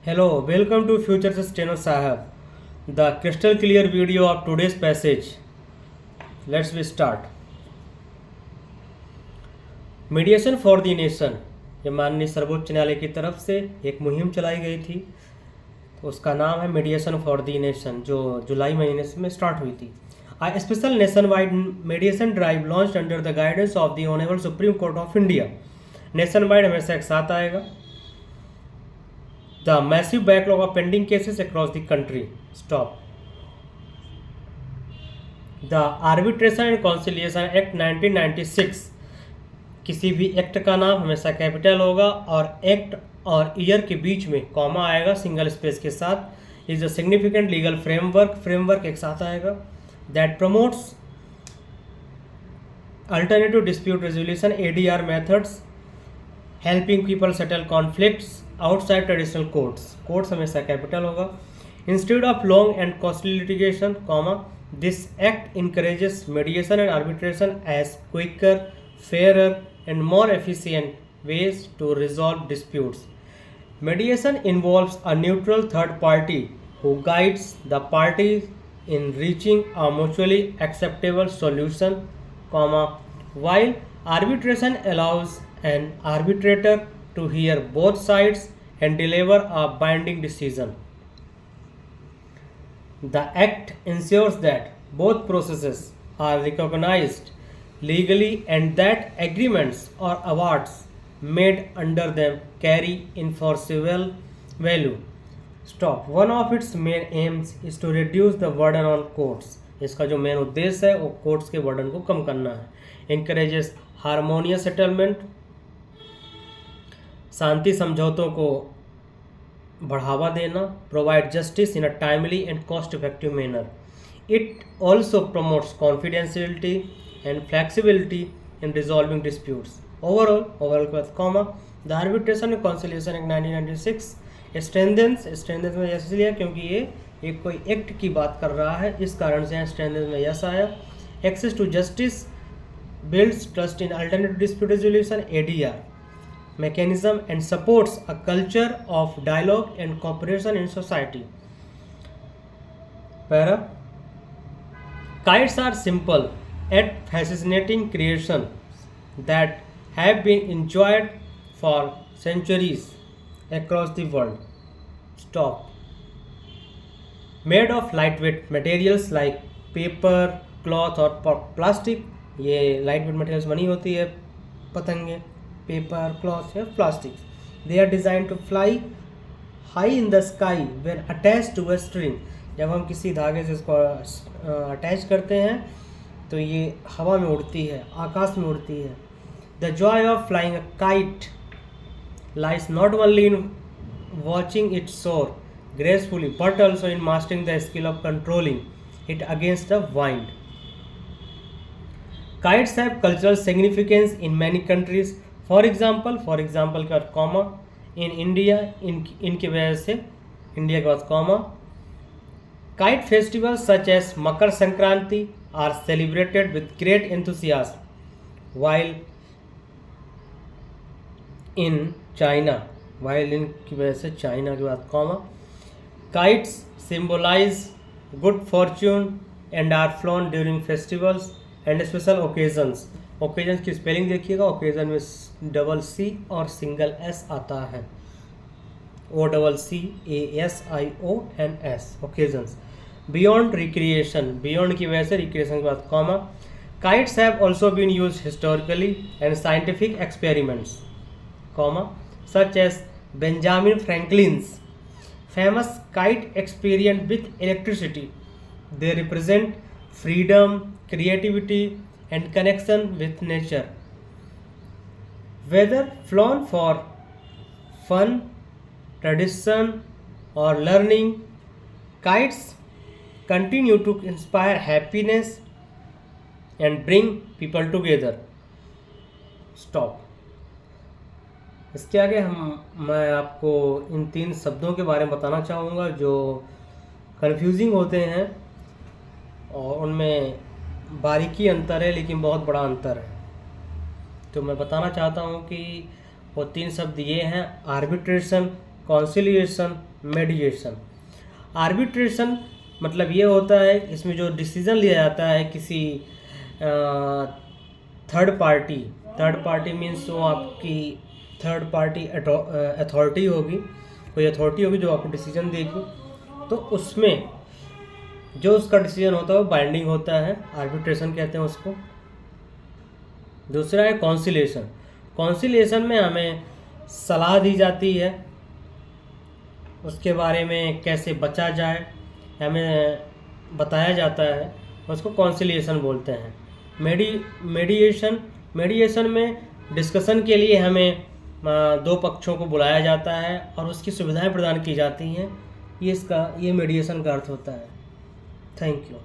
Hello, welcome to Future Sustainer Sahab. The crystal clear video of today's passage. Let's we start. Mediation for the nation, ये माननीय सर्वोच्च न्यायालय की तरफ से एक मुहिम चलाई गई थी। तो उसका नाम है मीडिएशन फॉर द नेशन, जो जुलाई महीने में स्टार्ट हुई थी। A special nationwide mediation drive launched under the guidance of the Honorable Supreme Court of India. Nationwide हमेशा एक साथ आएगा। The massive backlog of pending cases across the country. Stop. The Arbitration and Conciliation Act 1996, किसी भी act का नाम हमेशा capital होगा और एक्ट और ईयर के बीच में कॉमा आएगा सिंगल स्पेस के साथ। Is a significant legal framework एक साथ आएगा that promotes alternative dispute resolution ADR methods, helping people settle conflicts outside traditional courts हमेशा कैपिटल होगा। Instead of long and costly litigation comma, this act encourages mediation and arbitration as quicker, fairer and more efficient ways to resolve disputes. Mediation involves a neutral third party who guides the parties in reaching a mutually acceptable solution, while arbitration allows an arbitrator to hear both sides and deliver a binding decision. The Act ensures that both processes are recognized legally and that agreements or awards made under them carry enforceable value. Stop. One of its main aims is to reduce the burden on courts. इसका जो main उद्देश्य है वो courts के burden को कम करना है। Encourages harmonious settlement, शांति समझौतों को बढ़ावा देना, provide justice in a timely and cost effective manner. It also promotes confidentiality and flexibility in resolving disputes. Overall के बाद comma, the Arbitration and Conciliation Act 1996 strengthens में यस लिया क्योंकि ये एक कोई एक्ट की बात कर रहा है, इस कारण से strengthens में यस आया। Access to justice builds trust in alternative dispute resolution ADR mechanism and supports a culture of dialogue and cooperation in society. Para, kites are simple and fascinating creations that have been enjoyed for centuries across the world. Stop. Made of lightweight materials like paper, cloth और plastic, ये lightweight materials बनी होती है पतंगे, paper, cloth या plastic. They are designed to fly high in the sky when attached to a string. जब हम किसी धागे से इसको अटैच करते हैं तो ये हवा में उड़ती है, आकाश में उड़ती है। The joy of flying a kite lies not only in watching it soar gracefully but also in mastering the skill of controlling it against the wind. Kites have cultural significance in many countries. For example के बाद comma, in India, इनकी वजह से India के बाद comma. Kite festivals such as Makar Sankranti are celebrated with great enthusiasm, while in की वजह से चाइना के बाद comma, kites symbolize good fortune and are flown during festivals and special occasions. Occasions की स्पेलिंग देखिएगा, occasion में डबल C और single S आता है, OCCASIONS occasions. Beyond recreation, beyond की वजह से recreation के बाद comma, kites have also been used historically and scientific experiments, comma, such as Benjamin Franklin's famous kite experiment with electricity. They represent freedom, creativity and connection with nature. Whether flown for fun, tradition or learning, kites continue to inspire happiness and bring people together. Stop. इसके आगे मैं आपको इन 3 शब्दों के बारे में बताना चाहूँगा जो कंफ्यूजिंग होते हैं और उनमें बारीकी अंतर है लेकिन बहुत बड़ा अंतर है। तो मैं बताना चाहता हूँ कि वो 3 शब्द ये हैं: आर्बिट्रेशन, कॉन्सिलिएशन मेडिएशन। आर्बिट्रेशन मतलब ये होता है इसमें जो डिसीजन लिया जाता है किसी थर्ड पार्टी मीन्स वो आपकी थर्ड पार्टी अथॉरिटी होगी, कोई अथॉरिटी होगी जो आपको डिसीजन देगी, तो उसमें जो उसका डिसीजन होता है वो बाइंडिंग होता है, आर्बिट्रेशन कहते हैं उसको। दूसरा है कॉन्सिलिएशन। कॉन्सिलिएशन में हमें सलाह दी जाती है, उसके बारे में कैसे बचा जाए हमें बताया जाता है, उसको कॉन्सिलिएशन बोलते हैं। मेडिएशन में डिस्कशन के लिए हमें दो पक्षों को बुलाया जाता है और उसकी सुविधाएं प्रदान की जाती हैं। ये मेडिएशन का अर्थ होता है। Thank you.